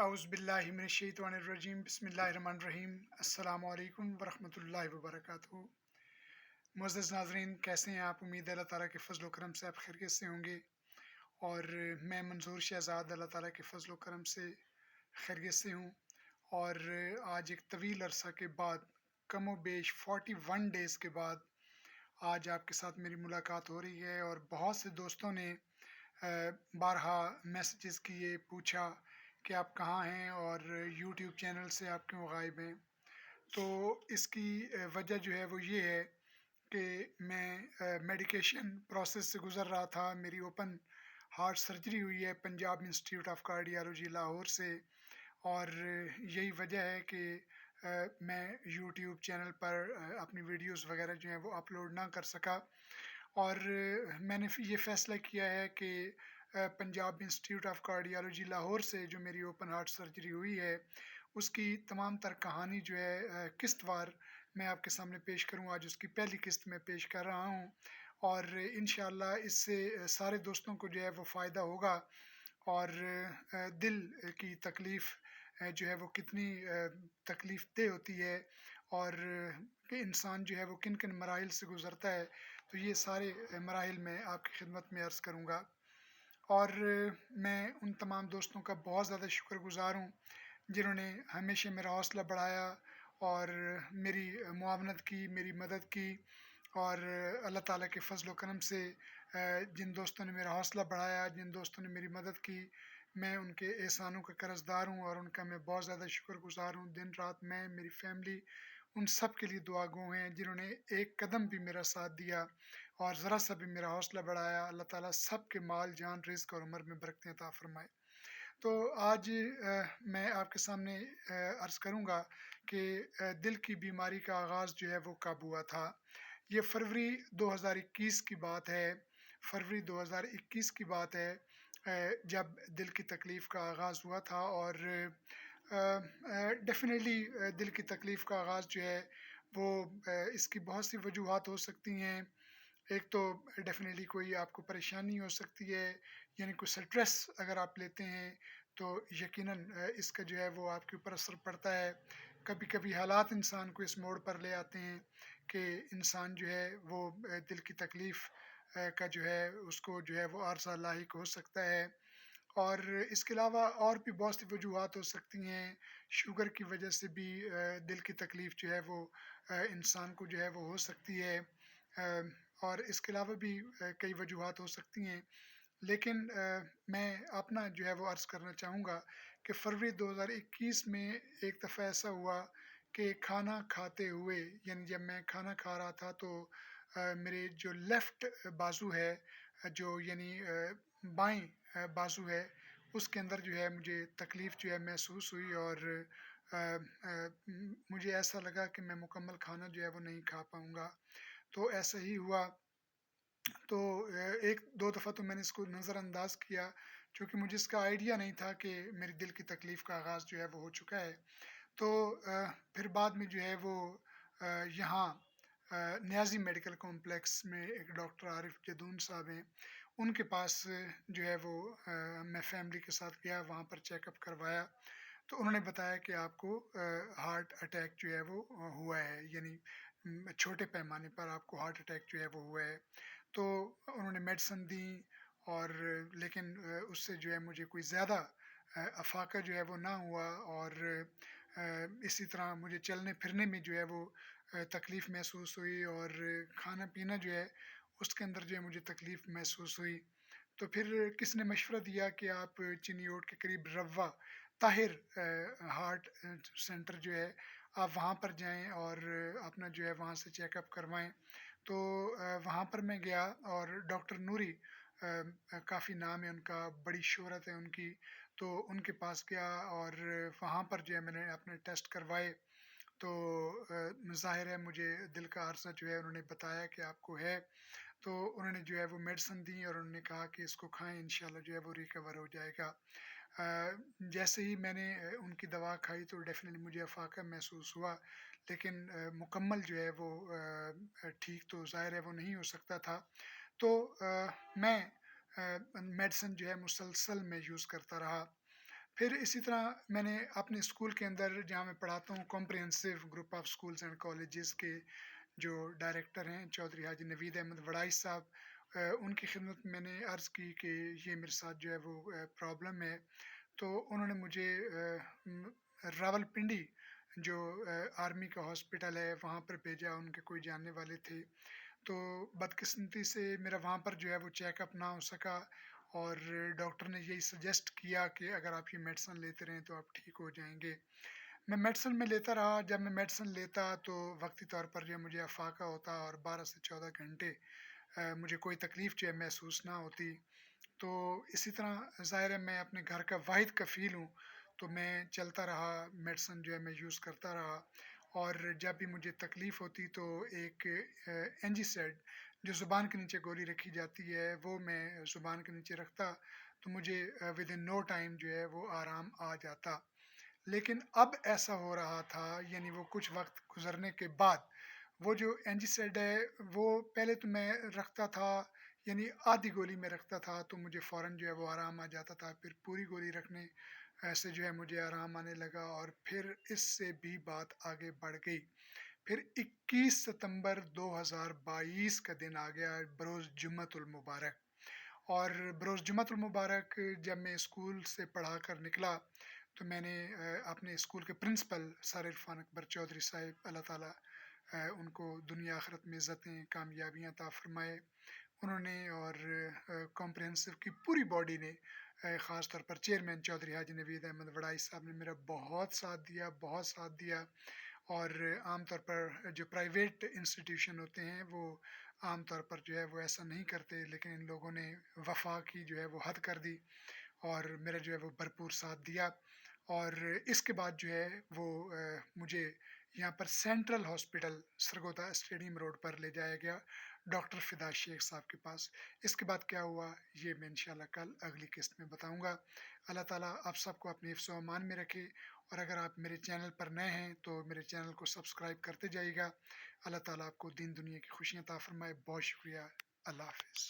औज़ुबिल्लाहिमिनश्शैतानिर्रजीम बिस्मिल्लाहिर्रहमानिर्रहीम अस्सलामु अलैकुम वरहमतुल्लाहि वबरकातुहू। मुअज़्ज़ज़ नाज़रीन, कैसे हैं आप? उम्मीद है अल्लाह ताला के फ़ज़ल व करम से आप खैरियत से होंगे। और मैं मंजूर शहज़ाद अल्लाह ताला के फ़ज़ल व करम से खैरियत से हूँ। और आज एक तवील अरसा के बाद, कम व बेश 41 डेज़ के बाद आज आपके साथ मेरी मुलाकात हो रही है। और बहुत से दोस्तों ने बारहा मैसेजेस किए, पूछा कि आप कहाँ हैं और यूट्यूब चैनल से आप क्यों गायब हैं। तो इसकी वजह जो है वो ये है कि मैं मेडिकेशन प्रोसेस से गुज़र रहा था। मेरी ओपन हार्ट सर्जरी हुई है Punjab institute of cardiology Lahore से। और यही वजह है कि मैं यूट्यूब चैनल पर अपनी वीडियोस वगैरह जो हैं वो अपलोड ना कर सका। और मैंने ये फ़ैसला किया है कि Punjab institute of cardiology Lahore से जो मेरी ओपन हार्ट सर्जरी हुई है, उसकी तमाम तर कहानी जो है किस्तवार मैं आपके सामने पेश करूँ। आज उसकी पहली किस्त मैं पेश कर रहा हूँ। और इंशाअल्लाह इससे सारे दोस्तों को जो है वो फ़ायदा होगा। और दिल की तकलीफ़ जो है वो कितनी तकलीफ़ दह होती है। और कि इंसान जो है वो किन-किन मराहिल से गुज़रता है, तो ये सारे मराहिल मैं आपकी खिदमत में अर्ज़ करूँगा। और मैं उन तमाम दोस्तों का बहुत ज़्यादा शुक्रगुज़ार हूँ, जिन्होंने हमेशा मेरा हौसला बढ़ाया और मेरी मुआवनत की, मेरी मदद की। और अल्लाह ताला के फ़ज़ल व करम से जिन दोस्तों ने मेरा हौसला बढ़ाया, जिन दोस्तों ने मेरी मदद की, मैं उनके एहसानों का कर्ज़दार हूँ और उनका मैं बहुत ज़्यादा शुक्रगुज़ार हूँ। दिन-रात मैं, मेरी फ़ैमिली, उन सब के लिए दुआ-गो हैं, जिन्होंने एक कदम भी मेरा साथ दिया और ज़रा-सा भी मेरा हौसला बढ़ाया। अल्लाह ताला सबके माल, जान, रिज़्क़ और उम्र में बरकतें अता फ़रमाए। तो आज मैं आपके सामने अर्ज़ करूँगा कि दिल की बीमारी का आगाज़ जो है वो कब हुआ था। ये फरवरी 2021 की बात है। फरवरी 2021 की बात है जब दिल की तकलीफ़ का आगाज़ हुआ था। और डेफ़िनेटली दिल की तकलीफ़ का आगाज़ जो है वो इसकी बहुत सी वजूहात हो सकती हैं। एक तो डेफ़िनेटली कोई आपको परेशानी हो सकती है, यानी कोई स्ट्रेस अगर आप लेते हैं तो यकीनन इसका जो है वो आपके ऊपर असर पड़ता है। कभी-कभी हालात इंसान को इस मोड़ पर ले आते हैं कि इंसान जो है वो दिल की तकलीफ़ का जो है उसको जो है वो आर्ज़ा लाहिक हो सकता है। और इसके अलावा और भी बहुत सी वजूहात हो सकती हैं। शुगर की वजह से भी दिल की तकलीफ़ जो है वो इंसान को जो है वो हो सकती है। और इसके अलावा भी कई वजूहात हो सकती हैं। लेकिन मैं अपना जो है वो अर्ज़ करना चाहूँगा कि फरवरी 2021 में एक दफ़ा ऐसा हुआ कि खाना खाते हुए, यानी जब मैं खाना खा रहा था तो मेरे जो लेफ़्ट बाजू है, जो यानी बाएँ बाजू है, उसके अंदर जो है मुझे तकलीफ़ जो है महसूस हुई। और मुझे ऐसा लगा कि मैं मुकम्मल खाना जो है वो नहीं खा पाऊँगा। तो ऐसा ही हुआ। तो 1-2 दफ़ा तो मैंने इसको नज़रअंदाज़ किया, क्योंकि मुझे इसका आइडिया नहीं था कि मेरी दिल की तकलीफ़ का आगाज़ जो है वो हो चुका है। तो फिर बाद में जो है वो अ, यहाँ नियाज़ी मेडिकल कॉम्प्लेक्स में एक डॉक्टर आरिफ़ जदून साहब हैं, उनके पास जो है वो मैं फ़ैमिली के साथ गया, वहाँ पर चेकअप करवाया। तो उन्होंने बताया कि आपको हार्ट अटैक जो है वो हुआ है, यानी छोटे पैमाने पर आपको हार्ट अटैक जो है वो हुआ है। तो उन्होंने मेडिसिन दी। और लेकिन उससे जो है मुझे कोई ज़्यादा अफ़ाक़ा जो है वो ना हुआ। और इसी तरह मुझे चलने-फिरने में जो है वो तकलीफ़ महसूस हुई। और खाना-पीना जो है उसके अंदर जो है मुझे तकलीफ़ महसूस हुई। तो फिर किसी ने मशवरा दिया कि आप चिनियोट के करीब रवा ताहिर हार्ट सेंटर जो है, आप वहाँ पर जाएँ और अपना जो है वहाँ से चेकअप करवाएँ। तो वहाँ पर मैं गया और डॉक्टर नूरी काफ़ी नाम है उनका, बड़ी शोहरत है उनकी। तो उनके पास गया और वहाँ पर जो है मैंने अपने टेस्ट करवाए। तो ज़ाहिर है मुझे दिल का अरसा जो है उन्होंने बताया कि आपको है। तो उन्होंने जो है वो मेडिसिन दी और उन्होंने कहा कि इसको खाएँ, इंशाल्लाह जो है वो रिकवर हो जाएगा। जैसे ही मैंने उनकी दवा खाई तो डेफ़िनेटली मुझे अफ़ाक़ा महसूस हुआ। लेकिन मुकम्मल जो है वो ठीक तो ज़ाहिर है वो नहीं हो सकता था। तो मैं मेडिसिन जो है मुसलसल मैं यूज़ करता रहा। پھر اسی طرح میں نے اپنے اسکول کے اندر جہاں میں پڑھاتا ہوں comprehensive group of schools and colleges کے جو ڈائریکٹر ہیں چودھری حاجی نوید احمد وڑائی صاحب، ان کی خدمت میں نے عرض کی کہ یہ میرے ساتھ جو ہے وہ پرابلم ہے، تو انہوں نے مجھے راول پنڈی جو آرمی کا ہاسپٹل ہے وہاں پر بھیجا، ان کے کوئی جاننے والے تھے، تو بدقسمتی سے میرا وہاں پر جو ہے وہ چیک اپ نہ ہو سکا، اور ڈاکٹر نے یہی سجیسٹ کیا کہ اگر آپ یہ میڈیسن لیتے رہیں تو آپ ٹھیک ہو جائیں گے۔ میں میڈیسن میں لیتا رہا، جب میں میڈیسن لیتا تو وقتی طور پر جو ہے مجھے افاقہ ہوتا اور 12 سے 14 گھنٹے مجھے کوئی تکلیف جو ہے محسوس نہ ہوتی۔ تو اسی طرح ظاہر ہے میں اپنے گھر کا واحد کفیل ہوں، تو میں چلتا رہا، میڈیسن جو ہے میں یوز کرتا رہا، اور جب بھی مجھے تکلیف ہوتی تو ایک اینجی سیڈ جو زبان کے نیچے گولی رکھی جاتی ہے وہ میں زبان کے نیچے رکھتا، تو مجھے ود ان نو ٹائم جو ہے وہ آرام آ جاتا۔ لیکن اب ایسا ہو رہا تھا، یعنی وہ کچھ وقت گزرنے کے بعد وہ جو اینجی ہے وہ پہلے تو میں رکھتا تھا، یعنی آدھی گولی میں رکھتا تھا تو مجھے فوراً جو ہے وہ آرام آ جاتا تھا، پھر پوری گولی رکھنے سے جو ہے مجھے آرام آنے لگا، اور پھر اس سے بھی بات آگے بڑھ گئی۔ پھر 21 ستمبر 2022 کا دن آ گیا، بروز جمعۃ المبارک، اور بروز جمعۃ المبارک جب میں اسکول سے پڑھا کر نکلا تو میں نے اپنے اسکول کے پرنسپل سر عرفان اکبر چودھری صاحب، اللہ تعالیٰ ان کو دنیا آخرت میں عزتیں کامیابیاں عطا فرمائے، انہوں نے اور کمپریہنسو کی پوری باڈی نے، خاص طور پر چیئرمین چودھری حاجی نوید احمد وڑائی صاحب نے میرا بہت ساتھ دیا، بہت ساتھ دیا۔ اور عام طور پر جو پرائیویٹ انسٹیٹیوشن ہوتے ہیں وہ عام طور پر جو ہے وہ ایسا نہیں کرتے، لیکن ان لوگوں نے وفا کی جو ہے وہ حد کر دی اور میرا جو ہے وہ بھرپور ساتھ دیا۔ اور اس کے بعد جو ہے وہ مجھے یہاں پر central hospital Sargodha stadium road پر لے جایا گیا ڈاکٹر فدا شیخ صاحب کے پاس۔ اس کے بعد کیا ہوا یہ میں انشاءاللہ کل اگلی قسط میں بتاؤں گا۔ اللہ تعالیٰ آپ سب کو اپنے حفظ و امان میں رکھے، اور اگر آپ میرے چینل پر نئے ہیں تو میرے چینل کو سبسکرائب کرتے جائیے گا۔ اللہ تعالیٰ آپ کو دین دنیا کی خوشیاں عطا فرمائے۔ بہت شکریہ، اللہ حافظ۔